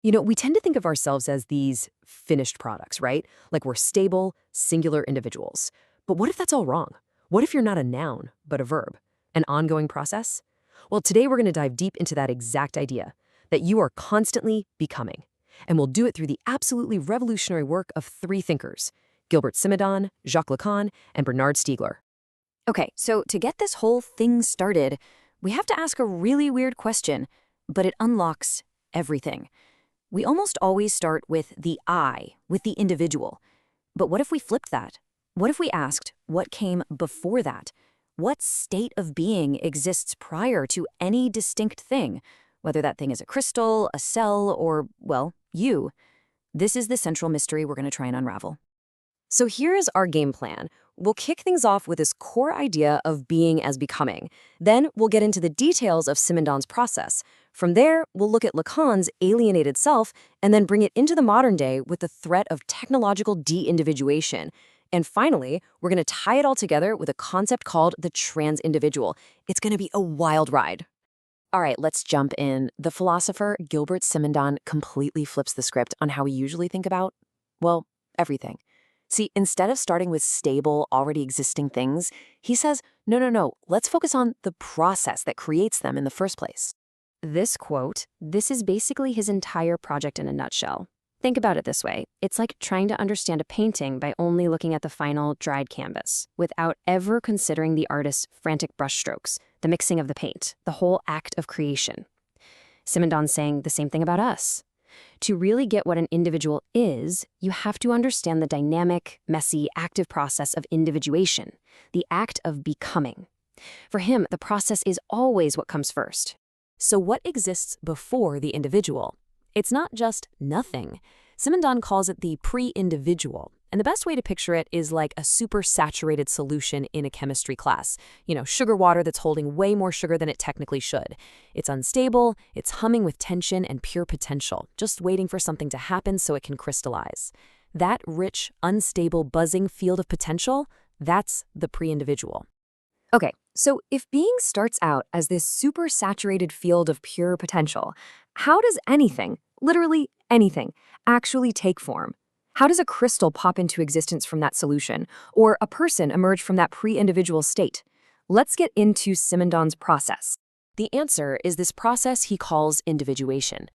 We tend to think of ourselves as these finished products, right? Like we're stable, singular individuals. But what if that's all wrong? What if you're not a noun, but a verb? An ongoing process? Well, today we're going to dive deep into that exact idea, that you are constantly becoming. And we'll do it through the absolutely revolutionary work of three thinkers, Gilbert Simondon, Jacques Lacan, and Bernard Stiegler. Okay, so to get this whole thing started, we have to ask a really weird question, but it unlocks everything. We almost always start with the I, with the individual. But what if we flipped that? What if we asked what came before that? What state of being exists prior to any distinct thing, whether that thing is a crystal, a cell, or, well, you? This is the central mystery we're going to try and unravel. So here's our game plan. We'll kick things off with this core idea of being as becoming. Then we'll get into the details of Simondon's process. From there, we'll look at Lacan's alienated self and then bring it into the modern day with the threat of technological de-individuation. And finally, we're going to tie it all together with a concept called the trans-individual. It's going to be a wild ride. All right, let's jump in. The philosopher Gilbert Simondon completely flips the script on how we usually think about, well, everything. See, instead of starting with stable, already existing things, he says, no, let's focus on the process that creates them in the first place. This quote, this is basically his entire project in a nutshell. Think about it this way. It's like trying to understand a painting by only looking at the final dried canvas, without ever considering the artist's frantic brushstrokes, the mixing of the paint, the whole act of creation. Simondon's saying the same thing about us. To really get what an individual is, you have to understand the dynamic, messy, active process of individuation, the act of becoming. For him, the process is always what comes first. So what exists before the individual? It's not just nothing. Simondon calls it the pre-individual. And the best way to picture it is like a super saturated solution in a chemistry class. Sugar water that's holding way more sugar than it technically should. It's unstable, it's humming with tension and pure potential, just waiting for something to happen so it can crystallize. That rich, unstable, buzzing field of potential, that's the pre-individual. Okay, so if being starts out as this super saturated field of pure potential, how does anything, literally anything, actually take form? How does a crystal pop into existence from that solution, or a person emerge from that pre-individual state? Let's get into Simondon's process. The answer is this process he calls individuation.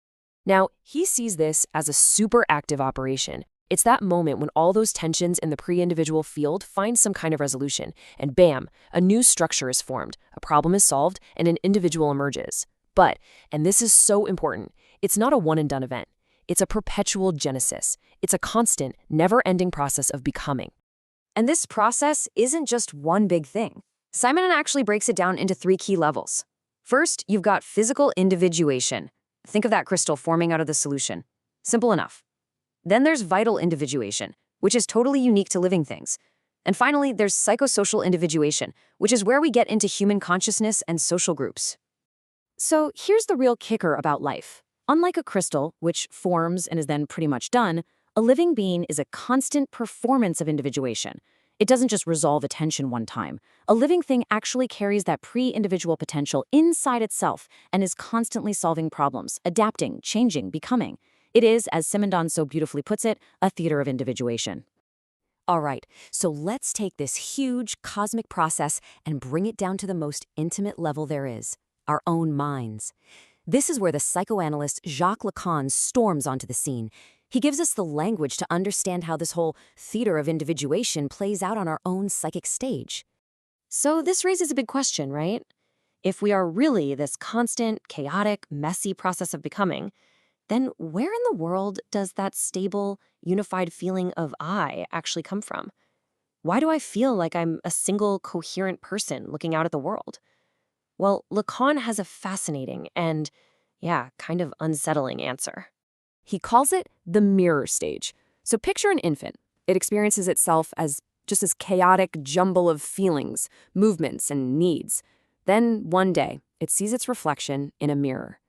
Now, he sees this as a super active operation. It's that moment when all those tensions in the pre-individual field find some kind of resolution, and bam, a new structure is formed, a problem is solved, and an individual emerges. But, and this is so important, it's not a one-and-done event. It's a perpetual genesis. It's a constant, never-ending process of becoming. And this process isn't just one big thing. Simondon actually breaks it down into three key levels. First, you've got physical individuation. Think of that crystal forming out of the solution. Simple enough. Then there's vital individuation, which is totally unique to living things. And finally, there's psychosocial individuation, which is where we get into human consciousness and social groups. So here's the real kicker about life. Unlike a crystal, which forms and is then pretty much done, a living being is a constant performance of individuation. It doesn't just resolve a tension one time. A living thing actually carries that pre-individual potential inside itself and is constantly solving problems, adapting, changing, becoming. It is, as Simondon so beautifully puts it, a theater of individuation. All right, so let's take this huge cosmic process and bring it down to the most intimate level there is, our own minds. This is where the psychoanalyst Jacques Lacan storms onto the scene. He gives us the language to understand how this whole theater of individuation plays out on our own psychic stage. So this raises a big question, right? If we are really this constant, chaotic, messy process of becoming, then where in the world does that stable, unified feeling of I actually come from? Why do I feel like I'm a single, coherent person looking out at the world? Well, Lacan has a fascinating and, kind of unsettling answer. He calls it the mirror stage. So picture an infant. It experiences itself as just this chaotic jumble of feelings, movements, and needs. Then, one day, it sees its reflection in a mirror.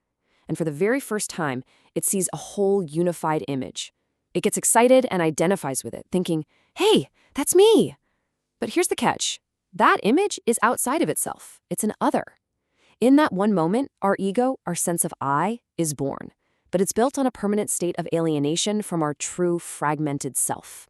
And for the very first time, it sees a whole unified image. It gets excited and identifies with it, thinking, hey, that's me. But here's the catch. That image is outside of itself. It's an other. In that one moment, our ego, our sense of I, is born. but it's built on a permanent state of alienation from our true fragmented self.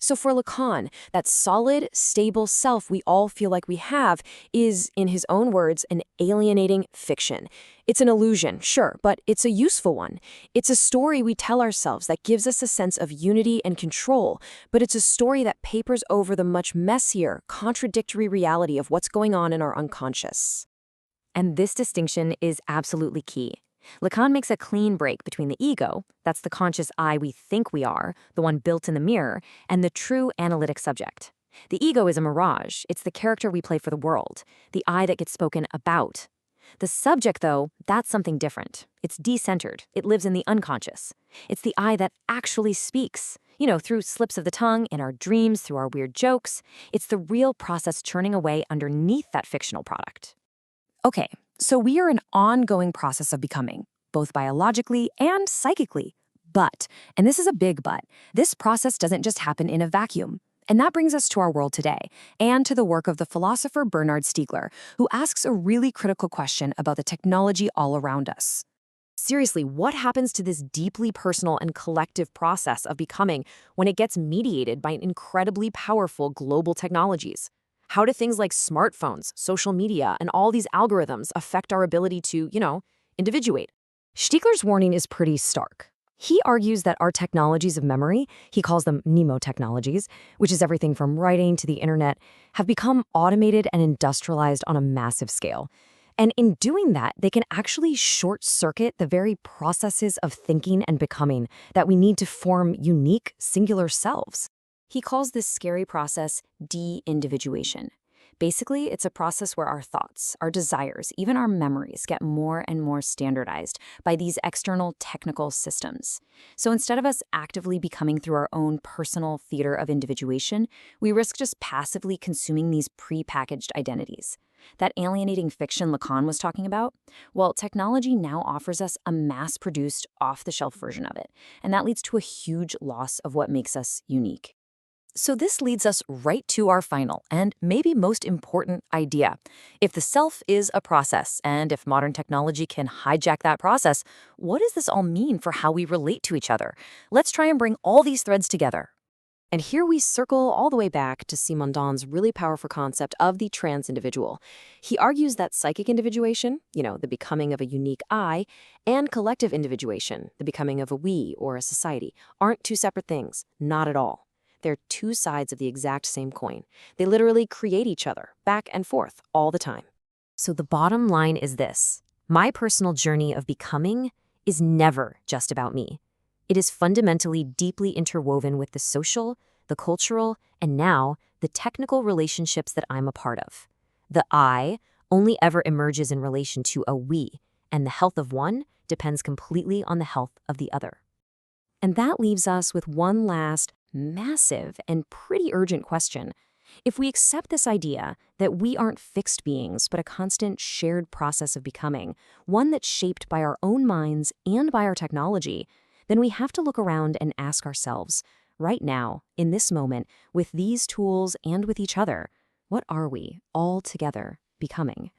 So for Lacan, that solid, stable self we all feel like we have is, in his own words, an alienating fiction. It's an illusion, sure, but it's a useful one. It's a story we tell ourselves that gives us a sense of unity and control, but it's a story that papers over the much messier, contradictory reality of what's going on in our unconscious. And this distinction is absolutely key. Lacan makes a clean break between the ego, that's the conscious I we think we are, the one built in the mirror, and the true analytic subject. The ego is a mirage. It's the character we play for the world, the I that gets spoken about. The subject, though, that's something different. It's decentered. It lives in the unconscious. It's the I that actually speaks, through slips of the tongue, in our dreams, through our weird jokes. It's the real process churning away underneath that fictional product. Okay, so we are an ongoing process of becoming, both biologically and psychically. But, and this is a big but, this process doesn't just happen in a vacuum. And that brings us to our world today, and to the work of the philosopher Bernard Stiegler, who asks a really critical question about the technology all around us. Seriously, what happens to this deeply personal and collective process of becoming when it gets mediated by incredibly powerful global technologies? How do things like smartphones, social media, and all these algorithms affect our ability to, individuate? Stiegler's warning is pretty stark. He argues that our technologies of memory, he calls them mnemotechnologies, which is everything from writing to the internet, have become automated and industrialized on a massive scale. And in doing that, they can actually short-circuit the very processes of thinking and becoming that we need to form unique, singular selves. He calls this scary process de-individuation. Basically, it's a process where our thoughts, our desires, even our memories get more and more standardized by these external technical systems. So instead of us actively becoming through our own personal theater of individuation, we risk just passively consuming these pre-packaged identities. That alienating fiction Lacan was talking about? Well, technology now offers us a mass-produced, off-the-shelf version of it, and that leads to a huge loss of what makes us unique. So this leads us right to our final and maybe most important idea. If the self is a process, and if modern technology can hijack that process, what does this all mean for how we relate to each other? Let's try and bring all these threads together. And here we circle all the way back to Simondon's really powerful concept of the trans-individual. He argues that psychic individuation, the becoming of a unique I, and collective individuation, the becoming of a we or a society, aren't two separate things, not at all. They're two sides of the exact same coin. They literally create each other, back and forth, all the time. So the bottom line is this. My personal journey of becoming is never just about me. It is fundamentally deeply interwoven with the social, the cultural, and now the technical relationships that I'm a part of. The I only ever emerges in relation to a we, and the health of one depends completely on the health of the other. And that leaves us with one last massive and pretty urgent question. If we accept this idea that we aren't fixed beings, but a constant shared process of becoming, one that's shaped by our own minds and by our technology, then we have to look around and ask ourselves, right now, in this moment, with these tools and with each other, what are we all together becoming?